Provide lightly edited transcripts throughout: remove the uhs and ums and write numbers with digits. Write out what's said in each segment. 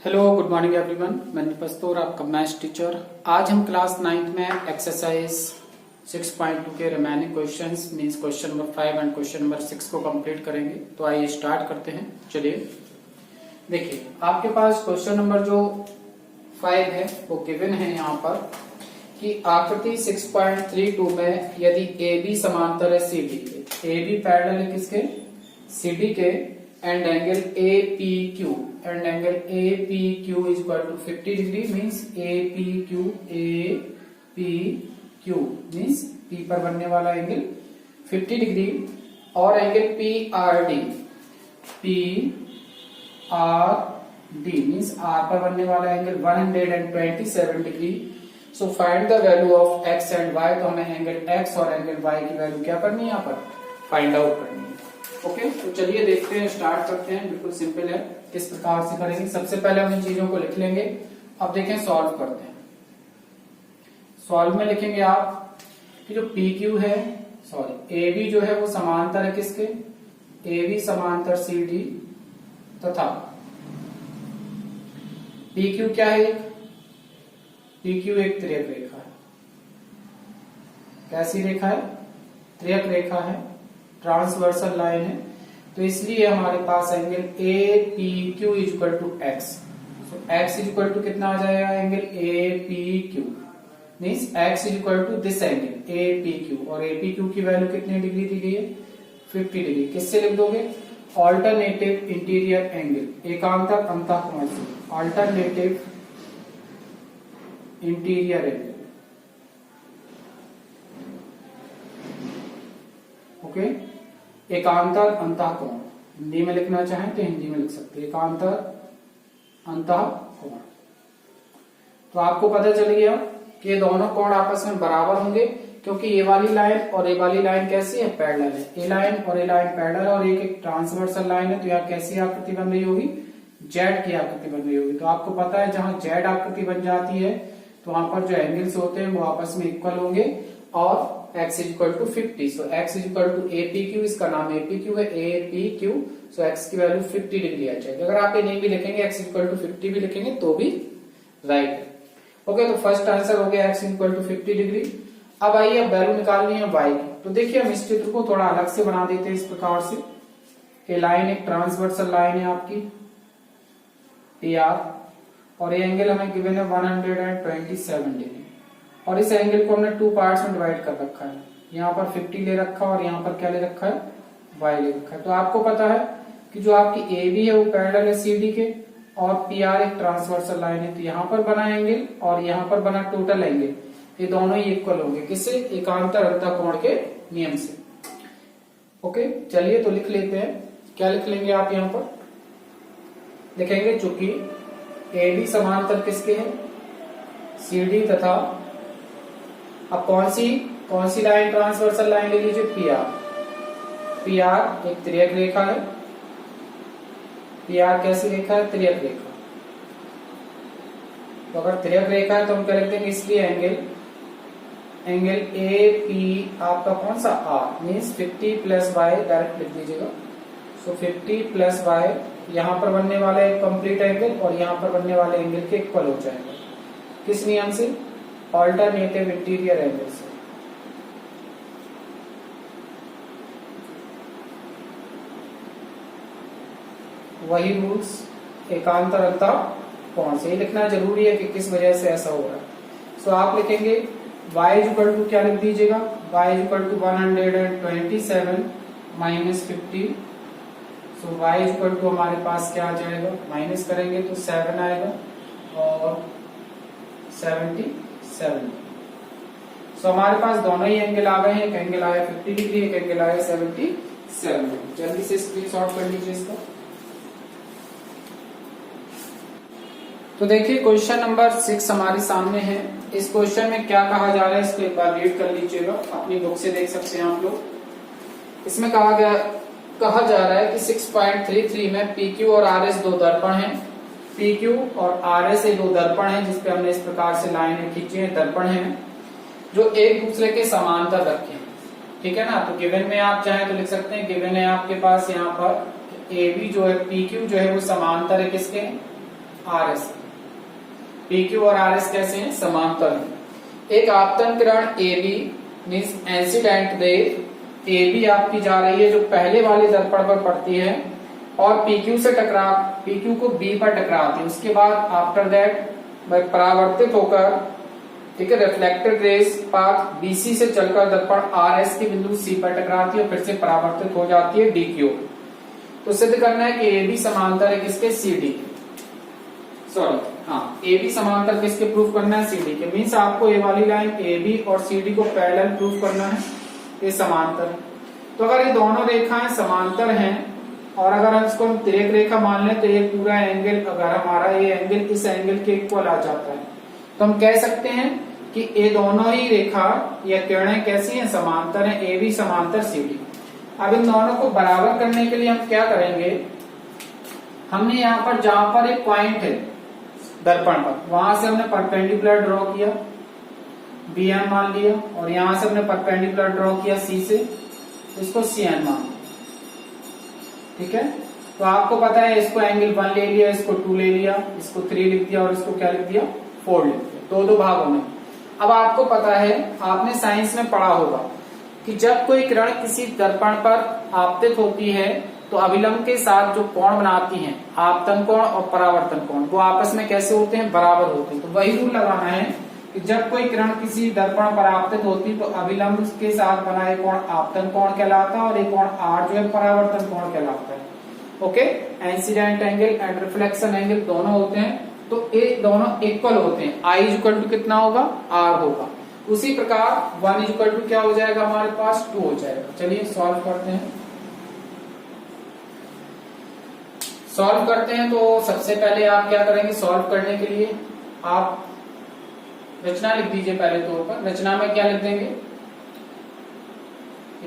Hello good morning everyone, मैं निपस्तोर आपका maths teacher. आज हम क्लास 9th में एक्सरसाइज 6.2 के remaining questions means question number 5 and question number 6 को कंप्लीट करेंगे। तो आइए स्टार्ट करते हैं। चलिए देखिए, आपके पास क्वेश्चन नंबर जो 5 है वो गिवन है यहाँ पर कि आकृति 6.32 में यदि ए बी समांतर है सी डी के, ए बी पैरेलल है किसके, सी डी के, and angle A P Q and angle APQ is equal to 50 degree means APQ means P पर बनने वाला एंगल 50 डिग्री और एंगल PRD means R पर बनने वाला angle 127 degree. So find the value of x and y। तो हमें angle x और एंगल y की वैल्यू क्या करनी है, यहाँ पर फाइंड आउट करनी है। ओके, तो चलिए देखते हैं, स्टार्ट करते हैं। बिल्कुल सिंपल है, किस प्रकार से करेंगे। सबसे पहले हम इन चीजों को लिख लेंगे। अब देखें, सॉल्व करते हैं। सॉल्व में लिखेंगे आप कि जो PQ है, सॉरी AB जो है वो समांतर है किसके, AB समांतर CD तथा PQ क्या है, PQ एक त्रियक रेखा है। कैसी रेखा है, त्रियक रेखा है, ट्रांसवर्सल लाइन है। तो इसलिए हमारे पास angle APQ is equal to x। So x is equal to कितना आ जाएगा, angle APQ means x is equal to this angle APQ। और APQ की वैल्यू कितनी डिग्री दी गई है, 50 डिग्री। किससे लिख दोगे, ऑल्टरनेटिव इंटीरियर एंगल, एकांतर अंतःकोण से, ऑल्टरनेटिव इंटीरियर एंगल। ओके, एकांतर अंतःकोण, हिंदी में लिखना चाहें तो हिंदी में लिख सकते हैं, एकांतर अंतःकोण। तो आपको पता चल गया कि ये दोनों कोण आपस में बराबर होंगे, क्योंकि ये वाली लाइन और ये वाली लाइन कैसी है, पैरेलल है। ए लाइन और ए लाइन पैरेलल और एक ट्रांसवर्सल लाइन है। तो यहाँ कैसी आकृति बन रही होगी, जेड की आकृति बन रही होगी। तो आपको पता है जहां जेड आकृति बन जाती है तो वहां पर जो एंगल्स होते हैं वो आपस में इक्वल होंगे और x is equal to 50। So x is equal to APQ, इसका नाम APQ है, APQ। सो x की वैल्यू 50 डिग्री आ जाएगी। अगर आप ये नहीं भी लिखेंगे, x इक्वल टू 50 भी लिखेंगे तो भी राइट है। ओके, तो फर्स्ट आंसर हो गया x इक्वल टू 50 डिग्री। अब आइए, अब वैल्यू निकालनी है y की। तो देखिए, हम इस चित्र को थोड़ा अलग से बना देते हैं इस प्रकार से। ये लाइन एक ट्रांसवर्सल लाइन है आपकी PR, और ये एंगल हमें गिवन है 127 डिग्री। और इस एंगल को हमने 2 पार्ट्स में डिवाइड कर रखा है। यहाँ पर 50 ले रखा है और यहाँ पर क्या ले रखा है, y ले रखा है। तो आपको पता है कि जो आपकी AB है वो पैरेलल है CD के, और PR एक ट्रांसवर्सल लाइन है। तो यहाँ पर बना एंगल और यहाँ पर बना टोटल एंगल, ये दोनों ही इक्वल होंगे। किससे, एकांतर अंतःकोण के नियम से। ओके, चलिए तो लिख लेते हैं। क्या लिख लेंगे आप, यहाँ पर लिखेंगे चूंकि AB समांतर किसके है, CD तथा, अब कौन सी लाइन ट्रांसवर्सल लाइन ले लीजिए, PR एक त्रियक रेखा है। PR कैसी रेखा है, त्रियक रेखा। तो अगर त्रियक रेखा है तो हम क्या लिख देंगे, इसलिए एंगल AP आपका कौन सा, R means 50 plus y, direct लिख दीजिएगा। सो 50 प्लस y, यहाँ पर बनने वाला एक कंप्लीट एंगल और यहाँ पर बनने वाले एंगल के इक्वल हो जाएगा। किस नियम से, ऑल्टरनेटिव इंटीरियर एंगल से। वही रूल्स एकांतर अंतःकोण से। लिखना जरूरी है कि किस वजह से ऐसा हो रहा है। सो आप लिखेंगे y इक्वल टू, क्या लिख दीजिएगा, y equal to 127 minus 50। So y equal to हमारे पास क्या आ जाएगा, माइनस करेंगे तो 7 आएगा और 77। सो हमारे पास दोनों ही एंगल आ गए हैं। एक एंगल आया 50 डिग्री, एक एंगल आया 77। जल्दी से स्क्रीनशॉट कर लीजिए इसका। तो देखिए, क्वेश्चन नंबर 6 हमारे सामने है। इस क्वेश्चन में क्या कहा जा रहा है, इसको एक बार रीड कर लीजिएगा, अपनी बुक से देख सकते हैं आप लोग। इसमें कहा जा रहा है कि 6.33 में PQ और RS दो दर्पण हैं। PQ और RS ये दो दर्पण हैं जिसपे हमने इस प्रकार से लाइनें खींची हैं, दर्पण हैं जो एक दूसरे के समांतर रखे हैं। ठीक है ना। तो गिवन में आप चाहें तो लिख सकते हैं, गिवन है आपके पास यहाँ पर AB जो है, PQ जो है वो समांतर है किसके, आर एस। पी क्यू और आर एस कैसे हैं? समांतर हैं। एक आपतन किरण A B means incident ray A B आपकी जा रही है जो पहले वाले दर्पण पर पड़ती है और पी क्यू से पी क्यू को बी पर टकराती है। उसके बाद आफ्टर दैट परावर्तित होकर, ठीक है, रिफ्लेक्टेड रेज पाथ बीसी से चलकर दर्पण आर एस के बिंदु सी पर टकराती है और फिर से परावर्तित हो जाती है डी क्यू। तो सिद्ध करना है कि ए बी समांतर है किसके? सी डी के। सॉरी, हाँ, ए बी समांतर किसके प्रूफ करना है? सी डी के। मीन्स आपको ये वाली लाइन ए बी और सी डी को पैरेलल प्रूफ करना है, ये समांतर है। तो अगर ये दोनों रेखाएं समांतर हैं और अगर हम इसको तिर्यक रेखा मान लें तो ये पूरा एंगल, अगर हमारा ये एंगल इस एंगल के इक्वल आ जाता है तो हम कह सकते हैं कि ये दोनों ही रेखा या किरणें कैसी हैं? समांतर हैं, ए बी समांतर सी डी। अब इन दोनों को बराबर करने के लिए हम क्या करेंगे? हमने यहाँ पर जहां पर एक पॉइंट है दर्पण पर, वहां से हमने परपेंडिकुलर ड्रॉ किया, बी एम मान लिया, और यहां से हमने परपेंडिकुलर ड्रॉ किया सी से, इसको सी एन मान लिया। ठीक है, तो आपको पता है इसको एंगल 1 ले लिया, इसको 2 ले लिया, इसको 3 लिख दिया और इसको क्या लिख दिया? 4 लिख दिया। दो भागों में। अब आपको पता है, आपने साइंस में पढ़ा होगा कि जब कोई किरण किसी दर्पण पर आपतित होती है तो अभिलंब के साथ जो कोण बनाती हैं, आपतन कोण और परावर्तन कोण, वो आपस में कैसे होते हैं? बराबर होते हैं। तो वही रूल लगाना है कि जब कोई किरण किसी दर्पण पर आपतित होती तो अभिलंब के साथ बना एक कोण आपतन कोण कहलाता है और एक कोण आर जो है परावर्तन कोण कहलाता है। Okay, incident angle and reflection angle दोनों होते हैं, तो ये दोनों इक्वल होते हैं। आई इक्वल टू कितना होगा? आर होगा। उसी प्रकार 1 इक्वल टू क्या हो जाएगा? हमारे पास 2 हो जाएगा। चलिए सॉल्व करते हैं। सॉल्व करते हैं तो सबसे पहले आप क्या करेंगे? सॉल्व करने के लिए आप रचना लिख दीजिए पहले तौर पर। रचना में क्या लिख देंगे?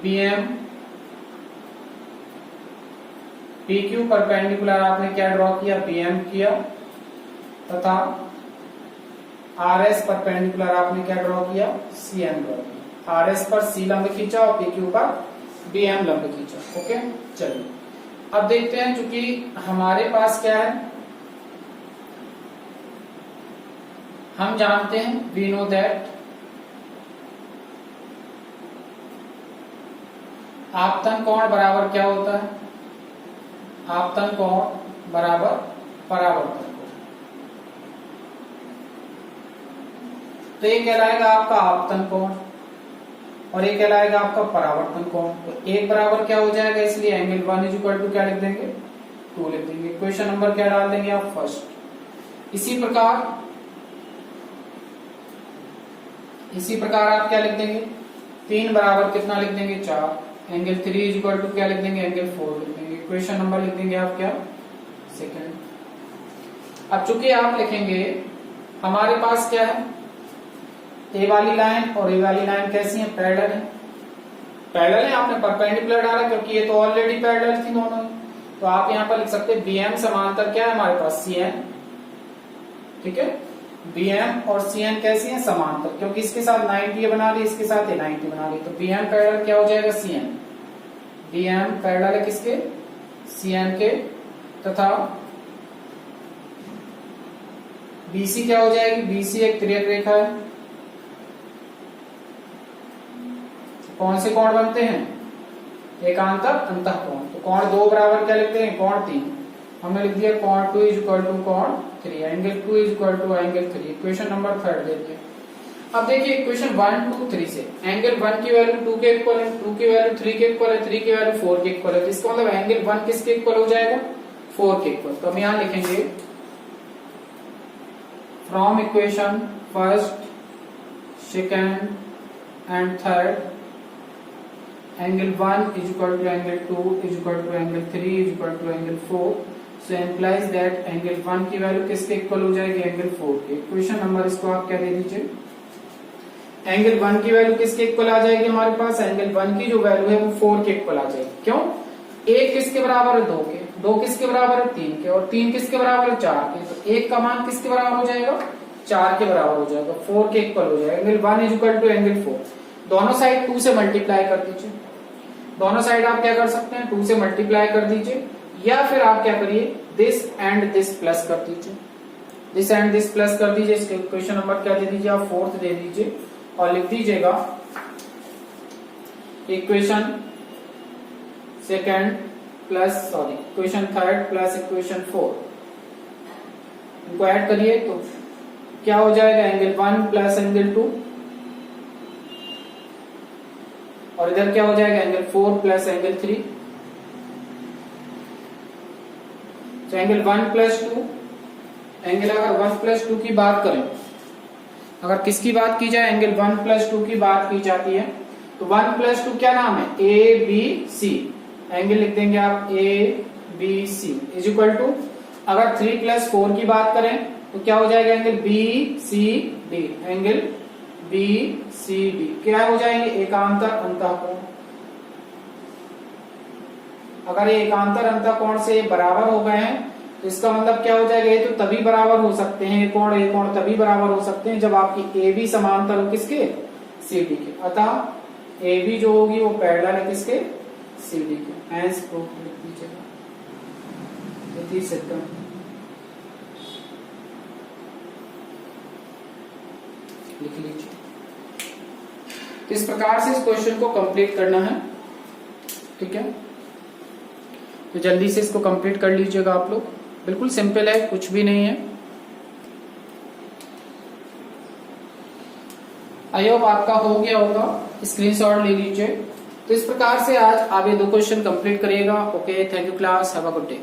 B M P Q perpendicular आपने क्या ड्रॉ किया? बी एम किया, तथा आर एस परपेंडिकुलर आपने क्या ड्रॉ किया? सी एम ड्रॉ किया। आर एस पर सी लंब खींचा और पी क्यू पर बी एम लंब खींचा। ओके, चलिए अब देखते हैं, चूंकि हमारे पास क्या है, हम जानते हैं, वी नो दैट आपतन कोण बराबर क्या होता है? आपतन कोण बराबर परावर्तन कोण। तो ये कहलाएगा आपका आपतन कोण और ये कहलाएगा आपका परावर्तन कोण। तो एक बराबर क्या हो जाएगा? इसलिए एंगल 1 इज इक्वल टू क्या लिख देंगे? 2 लिख देंगे। क्वेश्चन नंबर क्या डाल देंगे आप? फर्स्ट। इसी प्रकार आप क्या लिख देंगे? 3 बराबर कितना लिख देंगे? 4। एंगल 3 इज इक्वल टू क्या लिख देंगे? एंगल 4 लिख देंगे। क्वेश्चन नंबर लिख देंगे आप क्या? सेकंड। अब चूंकि आप लिखेंगे, हमारे पास क्या है? ए वाली लाइन और ए वाली लाइन कैसी है? पैरेलल है। पैरेलल है, आपने परपेंडिकुलर डाला क्योंकि ये तो ऑलरेडी पैरेलल थी दोनों। तो आप यहां पर लिख सकते हैं बी एम समांतर क्या है हमारे पास? C N. ठीक है, बी एम और सी एन कैसी है? समांतर, क्योंकि इसके साथ 90 बना ली, इसके साथ ये 90 बना ली। तो बी एम पैरेलल क्या हो जाएगा? C N. B M parallel है किसके? सी एन के, तथा बीसी क्या हो जाएगी? बीसी एक तिर्यक रेखा है। कौन से कोण बनते हैं? एकांतर अंतःकोण। तो कोण 2 बराबर क्या लिखते हैं? कोण 3। हमने लिख दिया कोण 2 इज इक्वल टू कोण 3। Angle 2 is equal to angle 3। Question number 3 दे दिया। अब देखिए क्वेश्चन 1, 2, 3 से एंगल 1 की वैल्यू 2 के इक्वल है, 2 की वैल्यू 3 के इक्वल है, 3 की वैल्यू 4 के इक्वल है। तो इसका मतलब एंगल 1 किसके इक्वल हो जाएगा? 4 के इक्वल। तो हम यहां लिखेंगे from equation first, second and third angle 1 is equal to angle 2 is equal to angle 3 is equal to angle 4, so implies that angle 1 की वैल्यू किसके इक्वल हो जाएगी? एंगल 4 के। क्वेश्चन नंबर इसको आप क्या दे दीजिए? एंगल 1 की वैल्यू किसके इक्वल आ जाएगी हमारे पास? एंगल 1 की जो वैल्यू है वो 4 के इक्वल आ जाएगी। क्यों? 1 किसके बराबर है? 2 के, 2 किसके बराबर है? 3 के, और 3 किसके बराबर है? 4 के। तो 1 का मान किसके बराबर हो जाएगा? 4 के बराबर हो जाएगा, 4 के इक्वल हो जाएगा। Angle 1 is equal to angle 4। दोनों साइड 2 से मल्टीप्लाई कर दीजिए। दोनों साइड आप क्या कर सकते हैं? 2 से मल्टीप्लाई कर दीजिए, या फिर आप क्या करिए? दिस एंड दिस प्लस कर दीजिए। दिस एंड दिस प्लस कर दीजिए, इसके इक्वेशन नंबर क्या दे दीजिए आप 4th दे दीजिए और लिख दीजिएगा equation second plus equation third plus equation 4, इनको ऐड करिए तो क्या हो जाएगा एंगल 1 प्लस एंगल 2, और इधर क्या हो जाएगा एंगल 4 प्लस एंगल 3। तो एंगल 1 प्लस 2, एंगल अगर 1 प्लस 2 की बात करें, अगर किसकी बात की जाए एंगल 1 प्लस 2 की बात की जाती है तो 1 प्लस 2 क्या नाम है ए बी सी, एंगल लिख देंगे आप A B C is equal to, अगर 3 प्लस 4 की बात करें तो क्या हो जाएगा angle B C D, angle B C D क्या हो जाएंगे एकांतर अंतःकोण। अगर ये एकांतर अंतःकोण से बराबर हो गए हैं तो इसका मतलब क्या हो जाएगा, ये तो तभी बराबर हो सकते हैं, ये कोण तभी बराबर हो सकते हैं जब आपकी ए बी समांतर हो किसके सी डी के, अतः ए बी जो होगी वो पैरेलल है किसके सी डी के। हैंस प्रूफ लिख दीजिएगा, लिख लीजिए। तो इस प्रकार से इस क्वेश्चन को कंप्लीट करना है, ठीक है। तो जल्दी से इसको कंप्लीट कर लीजिएगा आप लोग, बिल्कुल सिंपल है, कुछ भी नहीं है। आई होप आपका हो गया होगा, स्क्रीनशॉट ले लीजिए। तो इस प्रकार से आज आप ये 2 क्वेश्चन कंप्लीट करिएगा। Okay, thank you class, have a good day.